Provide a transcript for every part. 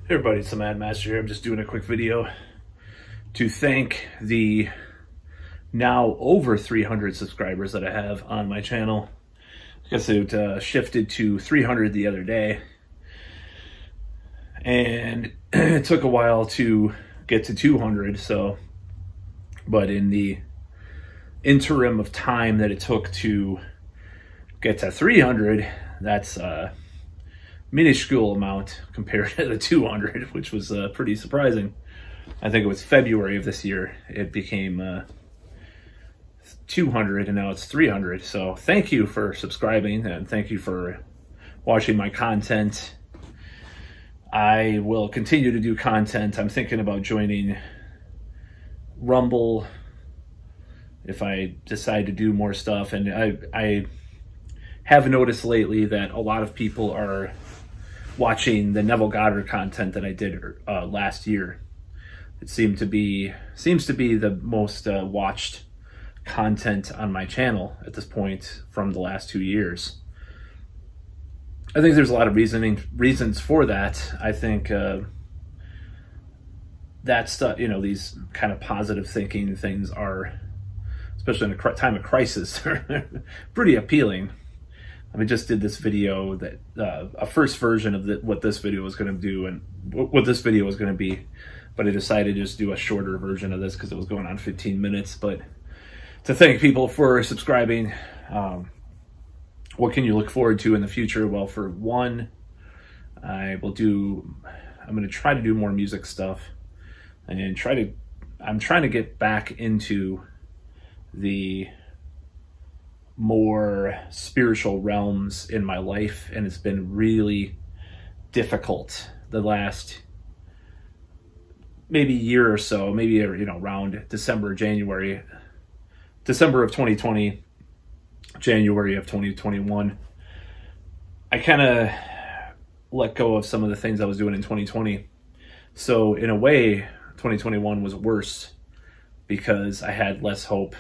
Hey everybody, it's the Mad Master here. I'm just doing a quick video to thank the now over 300 subscribers that I have on my channel. I guess it shifted to 300 the other day, and it took a while to get to 200. But in the interim of time that it took to get to 300, that's minuscule amount compared to the 200, which was pretty surprising. I think it was February of this year it became 200, and now it's 300. So thank you for subscribing, and thank you for watching my content. I will continue to do content. I'm thinking about joining Rumble if I decide to do more stuff, and I have noticed lately that a lot of people are watching the Neville Goddard content that I did last year. It seems to be the most watched content on my channel at this point from the last 2 years. I think there's a lot of reasons for that. I think that stuff, you know, these kind of positive thinking things are, especially in a time of crisis, pretty appealing. I just did this video that a first version of what this video was going to do and what this video was going to be, but I decided to just do a shorter version of this because it was going on 15 minutes. But to thank people for subscribing, what can you look forward to in the future? Well, for one, I'm going to try to do more music stuff, and I'm trying to get back into the more spiritual realms in my life, and it's been really difficult the last maybe year or so, maybe, you know, around December of 2020, January of 2021. I kind of let go of some of the things I was doing in 2020. So in a way, 2021 was worse because I had less hope.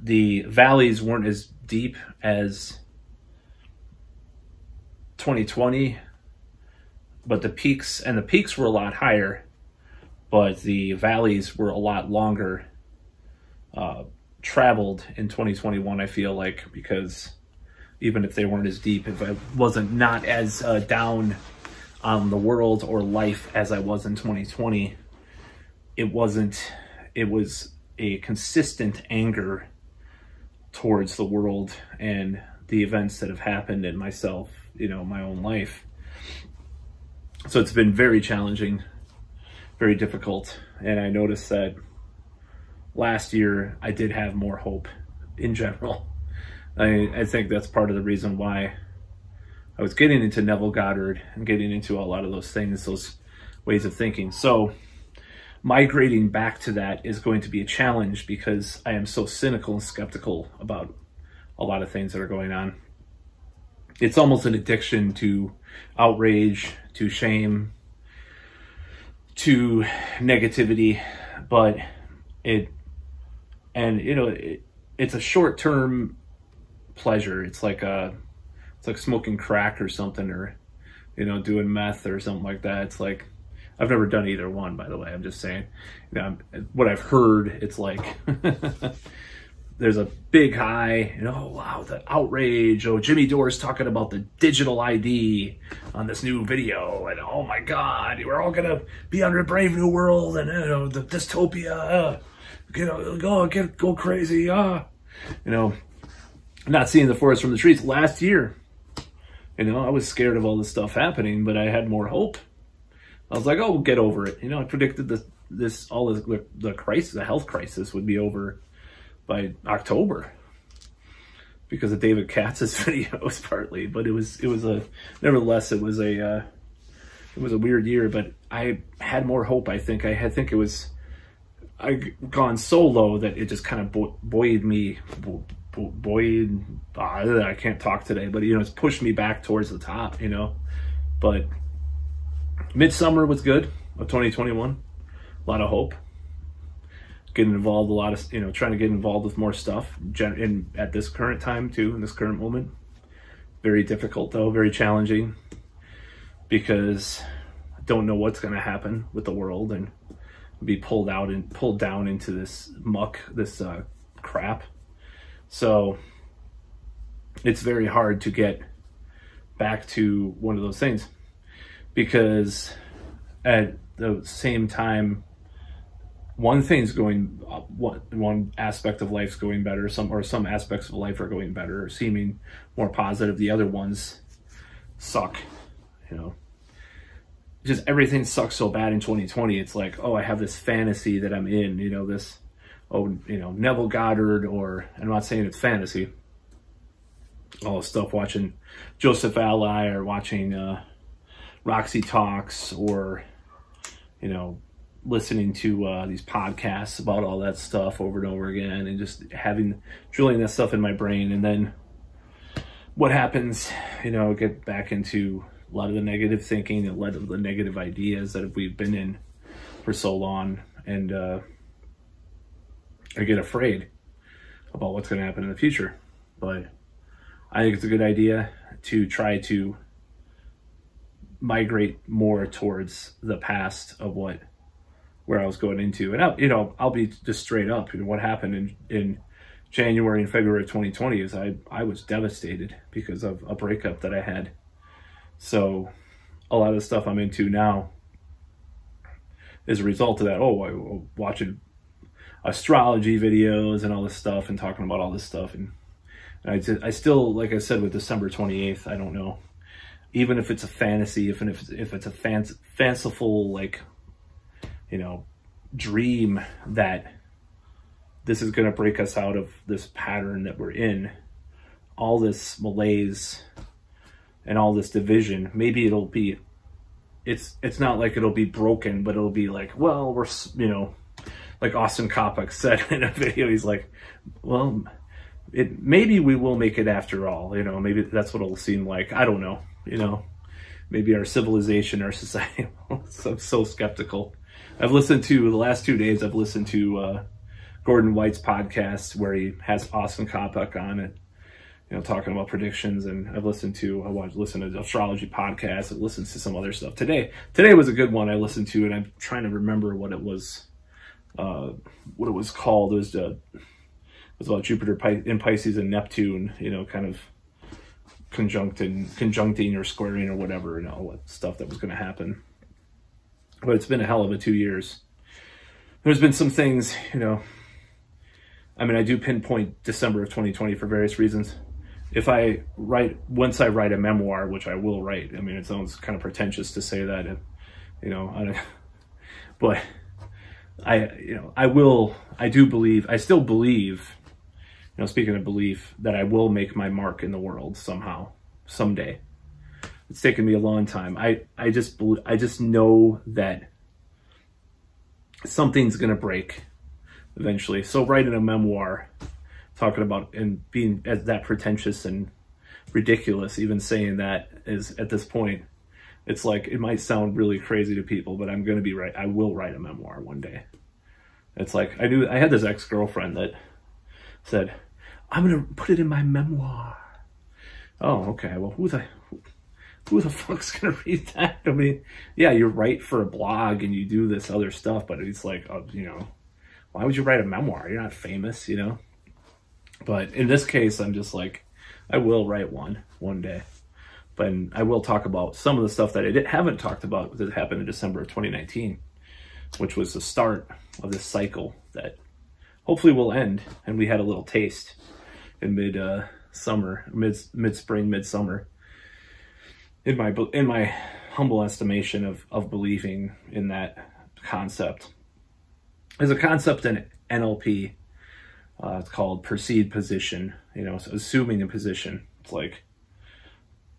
The valleys weren't as deep as 2020, but the peaks were a lot higher, but the valleys were a lot longer traveled in 2021, I feel like, because even if they weren't as deep, if I wasn't not as down on the world or life as I was in 2020, it was a consistent anger towards the world and the events that have happened in myself, you know, my own life. So it's been very challenging, very difficult. And I noticed that last year I did have more hope in general. I think that's part of the reason why I was getting into Neville Goddard and getting into a lot of those things, those ways of thinking. So migrating back to that is going to be a challenge because I am so cynical and skeptical about a lot of things that are going on. It's almost an addiction to outrage, to shame, to negativity, but it's a short-term pleasure. It's like smoking crack or something, or, you know, doing meth or something like that. It's like, I've never done either one, by the way. I'm just saying, you know, what I've heard, it's like there's a big high, you know, wow, the outrage. Oh, Jimmy Dore's talking about the digital ID on this new video, and oh my God, we're all gonna be under a brave new world, and, you know, the dystopia, you know, go crazy, you know, not seeing the forest from the trees. Last year, you know, I was scared of all this stuff happening, but I had more hope. I was like, oh, we'll get over it. You know, I predicted the crisis, the health crisis, would be over by October because of David Katz's videos, partly. But nevertheless, it was a weird year. But I had more hope. I gone so low that it just kind of buoyed me. I can't talk today, but, you know, it's pushed me back towards the top, you know. But midsummer was good of 2021. A lot of hope. Getting involved, trying to get involved with more stuff at this current time too, in this current moment. Very difficult though, very challenging, because don't know what's going to happen with the world and be pulled down into this muck, this crap. So it's very hard to get back to one of those things, because at the same time, one aspect of life's going better, some aspects of life are going better, or seeming more positive. The other ones suck, you know. Just everything sucks so bad in 2020. It's like, oh, I have this fantasy that I'm in, you know, this, oh, you know, Neville Goddard, or, I'm not saying it's fantasy, all this stuff, watching Joseph Ally, or watching Roxy Talks, or, you know, listening to these podcasts about all that stuff over and over again, and just drilling that stuff in my brain. And then what happens, you know, get back into a lot of the negative thinking, a lot of the negative ideas that we've been in for so long. And I get afraid about what's going to happen in the future. But I think it's a good idea to try to migrate more towards the past of where I was going into. And I'll be just straight up. You know, what happened in January and February of 2020 is I was devastated because of a breakup that I had. So a lot of the stuff I'm into now is a result of that. Oh, I watching astrology videos and all this stuff, and talking about all this stuff. And I still, like I said, with December 28th, I don't know. Even if it's a fantasy, if it's a fanciful, like, you know, dream that this is going to break us out of this pattern that we're in, all this malaise and all this division, maybe it'll be, it's not like it'll be broken, but it'll be like, well, we're, you know, like Austin Kopek said in a video, he's like, well, maybe we will make it after all, you know, maybe that's what it'll seem like. I don't know, you know, maybe our civilization, our society. I'm so skeptical. I've listened to, the last 2 days, I've listened to Gordon White's podcast where he has Austin Kopek on it, you know, talking about predictions. And I listened to astrology podcasts. I listened to some other stuff. Today was a good one I listened to, and I'm trying to remember what it was called. It was about Jupiter in Pisces and Neptune, you know, kind of conjuncting or squaring or whatever, and all that stuff that was going to happen. But it's been a hell of a 2 years. There's been some things, you know, I mean, I do pinpoint December of 2020 for various reasons. Once I write a memoir, which I will write, I mean, it sounds kind of pretentious to say that, you know, but I still believe, you know, speaking of belief, that I will make my mark in the world somehow, someday. It's taken me a long time. I just know that something's going to break eventually. So writing a memoir, talking about, and being as that pretentious and ridiculous, even saying that is, at this point, it's like, it might sound really crazy to people, but I'm going to be right. I will write a memoir one day. It's like, I had this ex-girlfriend that said, I'm going to put it in my memoir. Oh, okay. Well, who the fuck's going to read that? I mean, yeah, you write for a blog and you do this other stuff, but it's like, you know, why would you write a memoir? You're not famous, you know? But in this case, I'm just like, I will write one day. But I will talk about some of the stuff that I haven't talked about that happened in December of 2019, which was the start of this cycle that hopefully will end. And we had a little taste in mid-spring, midsummer. In my humble estimation of believing in that concept. There's a concept in NLP, it's called perceived position, you know, so assuming a position. It's like,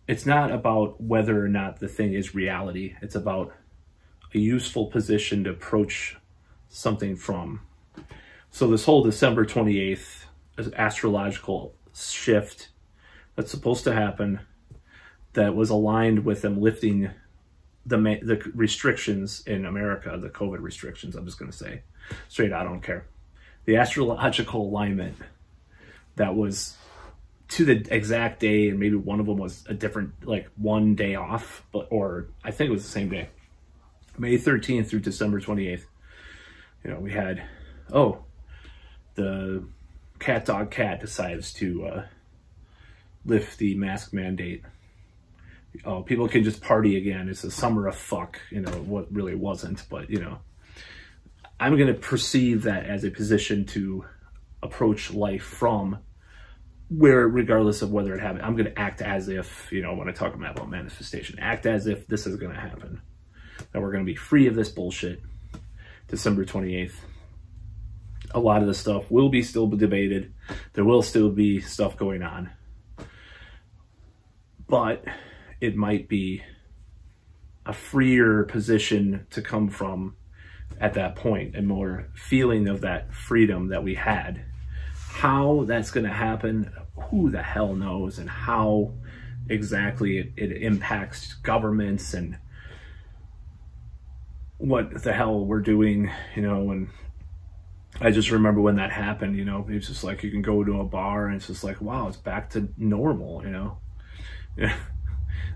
it's not about whether or not the thing is reality. It's about a useful position to approach something from. So this whole December 28th astrological shift that's supposed to happen, that was aligned with them lifting the restrictions in America, the COVID restrictions, I'm just going to say straight out, I don't care. The astrological alignment that was to the exact day, and maybe one of them was a different, like one day off, or I think it was the same day. May 13th through December 28th, we had, the cat dog cat decides to lift the mask mandate. Oh, people can just party again. It's a summer of fuck, what really wasn't, but I'm going to perceive that as a position to approach life from, where regardless of whether it happens, I'm going to act as if, when I talk about manifestation, act as if this is going to happen, that we're going to be free of this bullshit. December 28th. A lot of the stuff will be still debated. There will still be stuff going on, but it might be a freer position to come from at that point, a more feeling of that freedom that we had. How that's going to happen, who the hell knows, and how exactly it impacts governments and what the hell we're doing, and I just remember when that happened, it's just like you can go to a bar and it's just like, wow, it's back to normal, Yeah.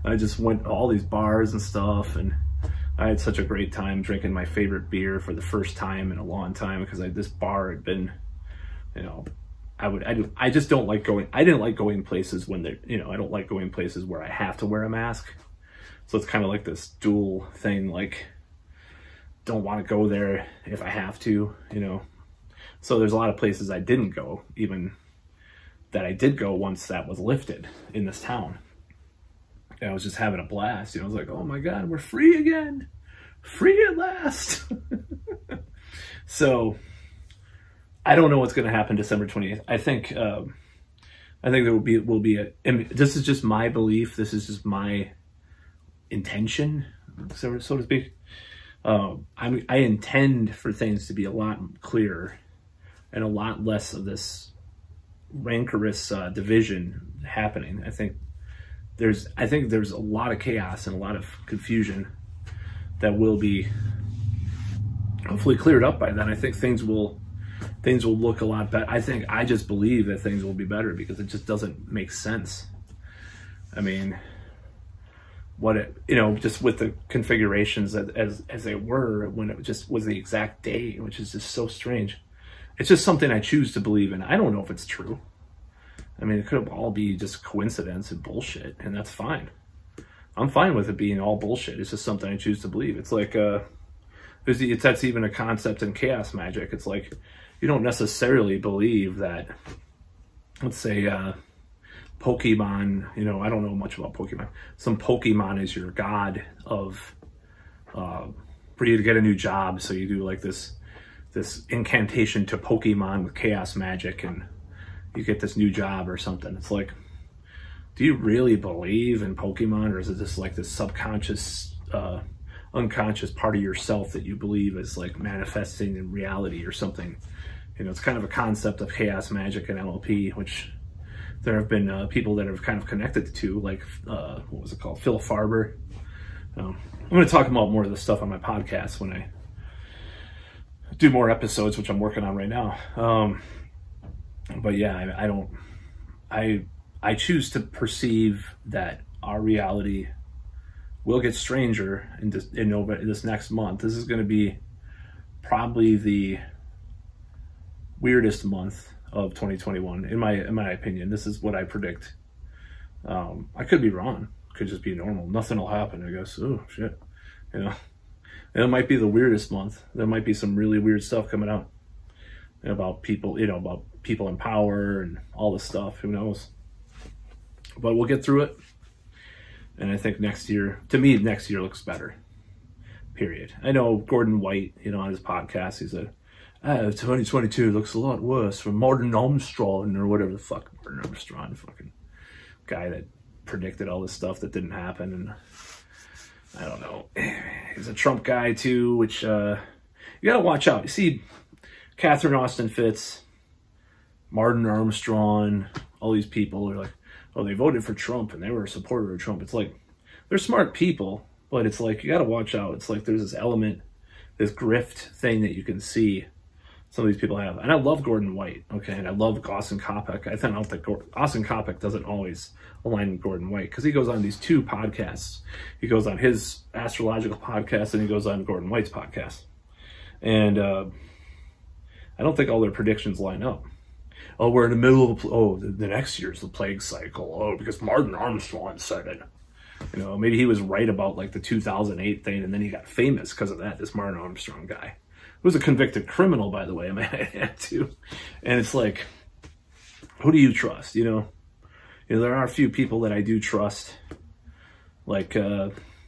I just went to all these bars and stuff, and I had such a great time drinking my favorite beer for the first time in a long time, because this bar had been, I just don't like going, I didn't like going places when they're, I don't like going places where I have to wear a mask. So it's kind of like this dual thing, like, don't want to go there if I have to, So there's a lot of places I didn't go, even that I did go once that was lifted in this town. And I was just having a blast. I was like, oh my God, we're free again. Free at last. So I don't know what's going to happen December 28th. I think there will be a, and this is just my belief. This is just my intention, so to speak. I intend for things to be a lot clearer and a lot less of this rancorous division happening. I think there's a lot of chaos and a lot of confusion that will be hopefully cleared up by then. I think things will look a lot better. I just believe that things will be better, because it just doesn't make sense. I mean, just with the configurations as they were when it just was the exact day, which is just so strange. It's just something I choose to believe in. I don't know if it's true. I mean, it could all be just coincidence and bullshit, and that's fine. I'm fine with it being all bullshit. It's just something I choose to believe. It's like, that's even a concept in chaos magic. It's like, you don't necessarily believe that, let's say, Pokemon, I don't know much about Pokemon. Some Pokemon is your god of, for you to get a new job. So you do like this incantation to Pokemon with chaos magic, and you get this new job or something. It's like, do you really believe in Pokemon, or is it just like this subconscious, unconscious part of yourself that you believe is like manifesting in reality or something? It's kind of a concept of chaos magic and NLP, which there have been people that have kind of connected to, like, what was it called? Phil Farber. I'm going to talk about more of this stuff on my podcast when I do more episodes, which I'm working on right now. But yeah, I choose to perceive that our reality will get stranger in this next month. This is going to be probably the weirdest month of 2021, in my opinion. This is what I predict. I could be wrong. Could just be normal. Nothing will happen, I guess. Oh shit, And it might be the weirdest month. There might be some really weird stuff coming out about people, about people in power and all this stuff. Who knows? But we'll get through it. And I think next year, to me, next year looks better. Period. I know Gordon White, on his podcast, he said, 2022 looks a lot worse for Martin Armstrong, or whatever the fuck, Martin Armstrong, fucking guy that predicted all this stuff that didn't happen. And I don't know. He's a Trump guy too, which you gotta watch out. You see Catherine Austin Fitts, Martin Armstrong, all these people are like, oh, they voted for Trump and they were a supporter of Trump. It's like, they're smart people, but it's like, you gotta watch out. It's like there's this element, this grift thing that you can see. some of these people have. And I love Gordon White, okay, and I love Austin Kopek. I don't think Austin Kopek doesn't always align with Gordon White, because he goes on these 2 podcasts. He goes on his astrological podcast, and he goes on Gordon White's podcast. And I don't think all their predictions line up. Oh, we're in the middle of the next year's the plague cycle. Oh, because Martin Armstrong said it. You know, maybe he was right about like the 2008 thing, and then he got famous because of that, this Martin Armstrong guy. Who was a convicted criminal, by the way, I might add too. And it's like, who do you trust, you know? You know, there are a few people that I do trust, like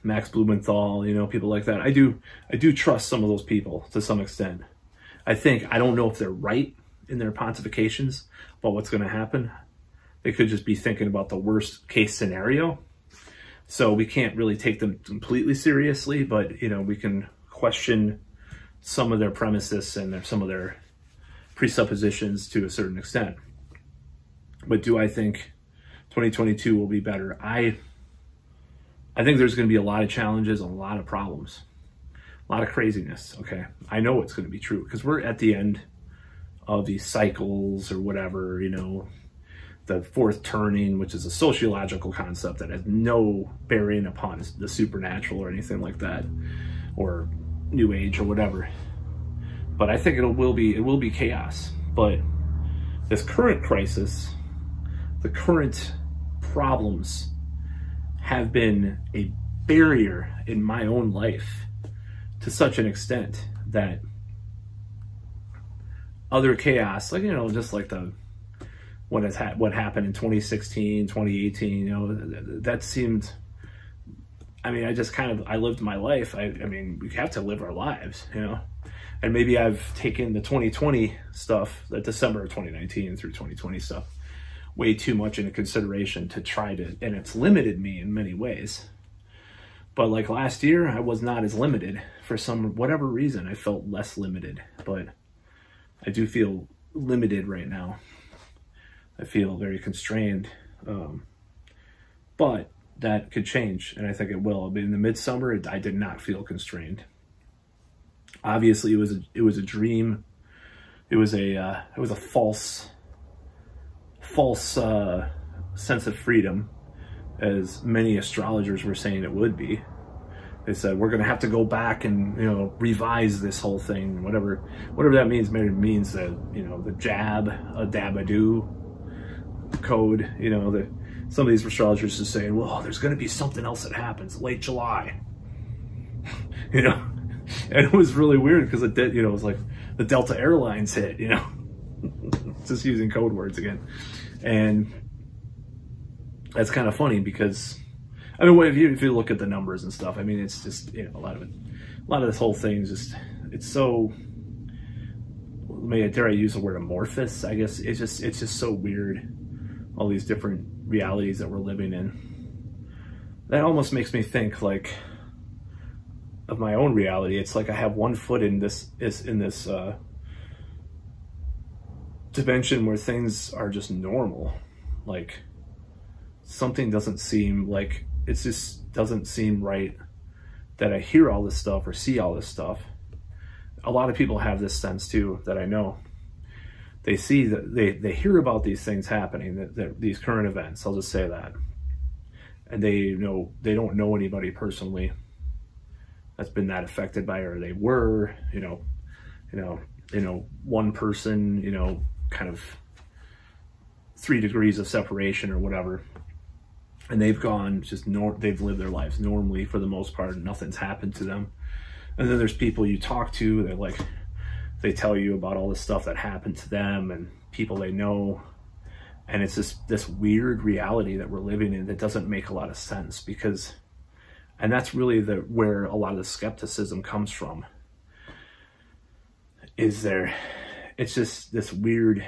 Max Blumenthal, you know, people like that. I do trust some of those people to some extent. I don't know if they're right in their pontifications about what's going to happen. They could just be thinking about the worst case scenario. So we can't really take them completely seriously, but, you know, we can question some of their premises and some of their presuppositions to a certain extent. But do I think 2022 will be better? I think there's going to be a lot of challenges, a lot of problems, a lot of craziness, okay? I know it's going to be true, because we're at the end of these cycles or whatever, you know, the fourth turning, which is a sociological concept that has no bearing upon the supernatural or anything like that, or New Age or whatever. But I think it will be chaos. But this current crisis, the current problems, have been a barrier in my own life to such an extent that other chaos, like, you know, just like what happened in 2016, 2018, you know, that seemed, I mean, I lived my life. I mean, we have to live our lives, you know, and maybe I've taken the 2020 stuff, the December of 2019 through 2020 stuff, way too much into consideration to try to, and it's limited me in many ways. But like last year, I was not as limited for whatever reason. I felt less limited, but I do feel limited right now. I feel very constrained, but that could change, and I think it will. But in the midsummer, I did not feel constrained. Obviously, it was a dream. It was a false sense of freedom, as many astrologers were saying it would be. They said, we're going to have to go back and, you know, revise this whole thing, whatever that means. Maybe it means that, you know, the dabadoo code, you know, that some of these astrologers are saying, well, there's going to be something else that happens late July, you know, and it was really weird because it did, you know, it was like the Delta Airlines hit, you know, just using code words again. And that's kind of funny because, I mean, if you look at the numbers and stuff, I mean, it's just, you know, a lot of this whole thing is just, it's so, dare I use the word amorphous? I guess it's just so weird. All these different realities that we're living in. That almost makes me think like of my own reality. It's like I have one foot in this dimension where things are just normal. Like something doesn't seem like, it just doesn't seem right that I hear all this stuff or see all this stuff. A lot of people have this sense too, that I know. They see that they hear about these things happening, that these current events, I'll just say that. And they don't know anybody personally that's been that affected by it, or they were, you know, one person, you know, kind of 3 degrees of separation or whatever. And they've gone they've lived their lives normally for the most part, and nothing's happened to them. And then there's people you talk to that like, they tell you about all this stuff that happened to them and people they know. And it's just this weird reality that we're living in that doesn't make a lot of sense, because, and that's really where a lot of the skepticism comes from. It's just this weird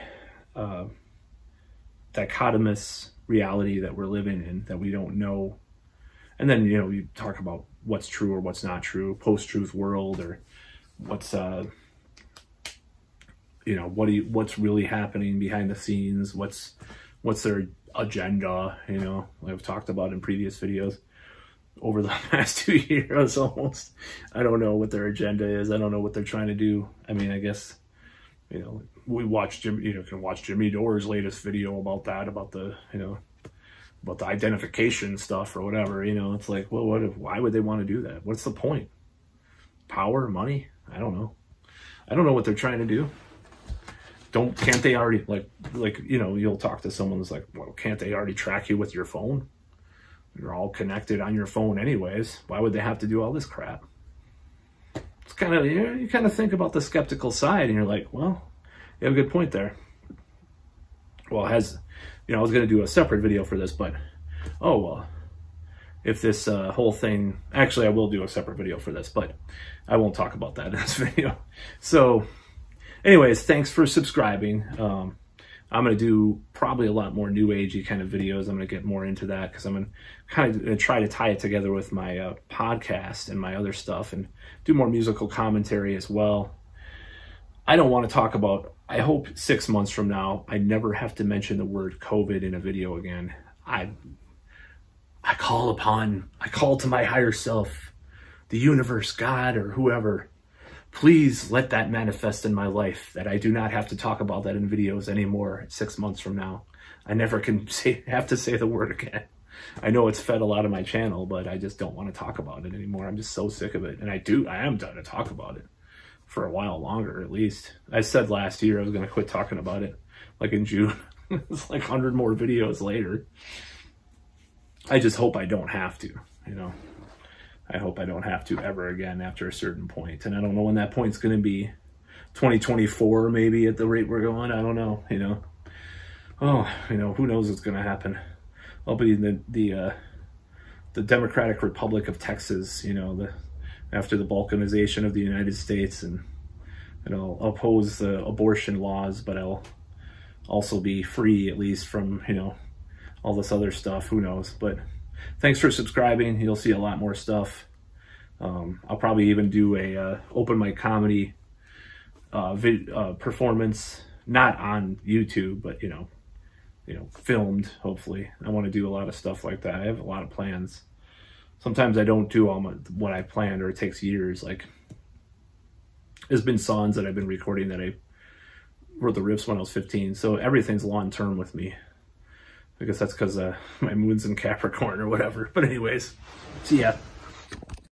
dichotomous reality that we're living in that we don't know. And then, you know, you talk about what's true or what's not true, post-truth world, or what's you know, what's really happening behind the scenes, what's their agenda, you know, like I've talked about in previous videos over the past 2 years almost. I don't know what their agenda is. I don't know what they're trying to do. I mean, I guess You know, we watch Jimmy, you know, can watch Jimmy Dore's latest video about that, about the, you know, about the identification stuff or whatever. You know, it's like, well, why would they want to do that? What's the point? Power, money? I don't know. I don't know what they're trying to do. Can't they already, like, you know, you'll talk to someone that's like, well, can't they already track you with your phone? You're all connected on your phone anyways. Why would they have to do all this crap? It's kind of, you kind of think about the skeptical side and you're like, well, you have a good point there. Well, you know, I was going to do a separate video for this, but, oh, well, if this whole thing, actually, I will do a separate video for this, but I won't talk about that in this video. So, anyways, thanks for subscribing. I'm going to do probably a lot more new agey kind of videos. I'm going to get more into that because I'm going to kind of try to tie it together with my podcast and my other stuff and do more musical commentary as well. I don't want to talk about, I hope 6 months from now, I never have to mention the word COVID in a video again. I call to my higher self, the universe, God, or whoever. Please let that manifest in my life, that I do not have to talk about that in videos anymore 6 months from now. I never can have to say the word again. I know it's fed a lot of my channel, but I just don't want to talk about it anymore. I'm just so sick of it. And I am done to talk about it for a while longer, at least. I said last year I was going to quit talking about it, like in June. It's like 100 more videos later. I just hope I don't have to, you know. I hope I don't have to ever again after a certain point. And I don't know when that point's going to be. 2024 maybe at the rate we're going. I don't know, you know. Oh, you know, who knows what's going to happen. I'll be in the Democratic Republic of Texas, you know, after the balkanization of the United States, and I'll oppose the abortion laws, but I'll also be free, at least from, you know, all this other stuff. Who knows? But thanks for subscribing. You'll see a lot more stuff. I'll probably even do a open mic comedy performance, not on YouTube, but you know, filmed. Hopefully, I want to do a lot of stuff like that. I have a lot of plans. Sometimes I don't do all what I planned, or it takes years. Like, there's been songs that I've been recording that I wrote the riffs when I was 15. So everything's long term with me. I guess that's because my moon's in Capricorn or whatever. But anyways, see ya.